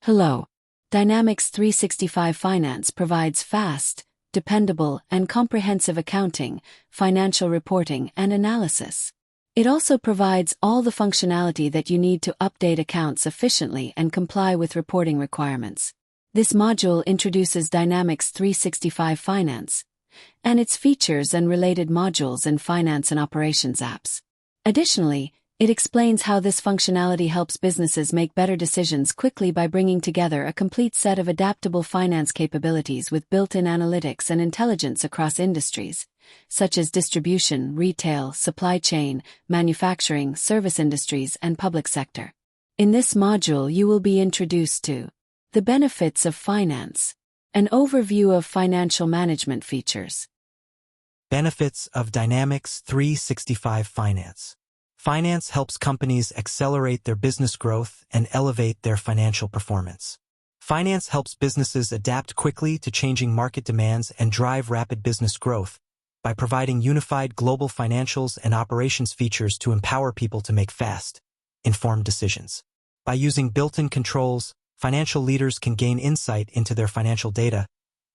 Hello. Dynamics 365 Finance provides fast, dependable, and comprehensive accounting, financial reporting, and analysis. It also provides all the functionality that you need to update accounts efficiently and comply with reporting requirements. This module introduces Dynamics 365 Finance and its features and related modules in finance and operations apps. Additionally, it explains how this functionality helps businesses make better decisions quickly by bringing together a complete set of adaptable finance capabilities with built-in analytics and intelligence across industries, such as distribution, retail, supply chain, manufacturing, service industries, and public sector. In this module, you will be introduced to the benefits of finance, an overview of financial management features. Benefits of Dynamics 365 Finance. Finance helps companies accelerate their business growth and elevate their financial performance. Finance helps businesses adapt quickly to changing market demands and drive rapid business growth by providing unified global financials and operations features to empower people to make fast, informed decisions. By using built-in controls, financial leaders can gain insight into their financial data,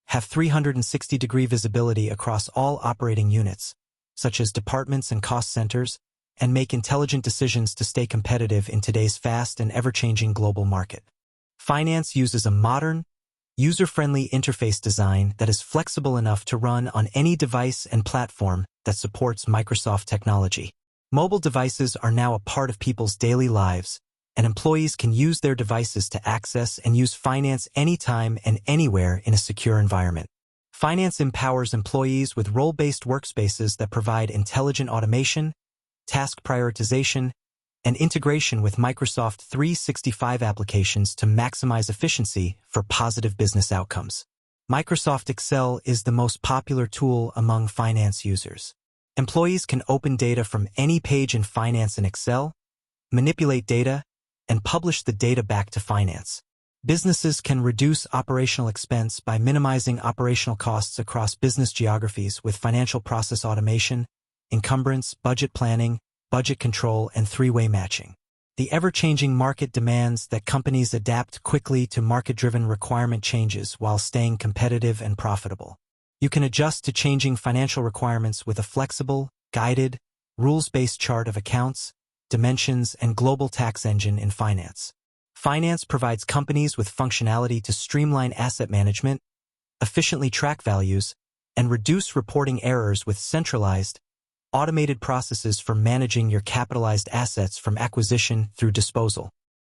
have 360-degree visibility across all operating units, such as departments and cost centers, and make intelligent decisions to stay competitive in today's fast and ever-changing global market. Finance uses a modern, user-friendly interface design that is flexible enough to run on any device and platform that supports Microsoft technology. Mobile devices are now a part of people's daily lives, and employees can use their devices to access and use finance anytime and anywhere in a secure environment. Finance empowers employees with role-based workspaces that provide intelligent automation, task prioritization, and integration with Microsoft 365 applications to maximize efficiency for positive business outcomes. Microsoft Excel is the most popular tool among finance users. Employees can open data from any page in finance in Excel, manipulate data, and publish the data back to finance. Businesses can reduce operational expense by minimizing operational costs across business geographies with financial process automation, encumbrance, budget planning, budget control, and three-way matching. The ever-changing market demands that companies adapt quickly to market-driven requirement changes while staying competitive and profitable. You can adjust to changing financial requirements with a flexible, guided, rules-based chart of accounts, dimensions, and global tax engine in finance. Finance provides companies with functionality to streamline asset management, efficiently track values, and reduce reporting errors with centralized, automated processes for managing your capitalized assets from acquisition through disposal.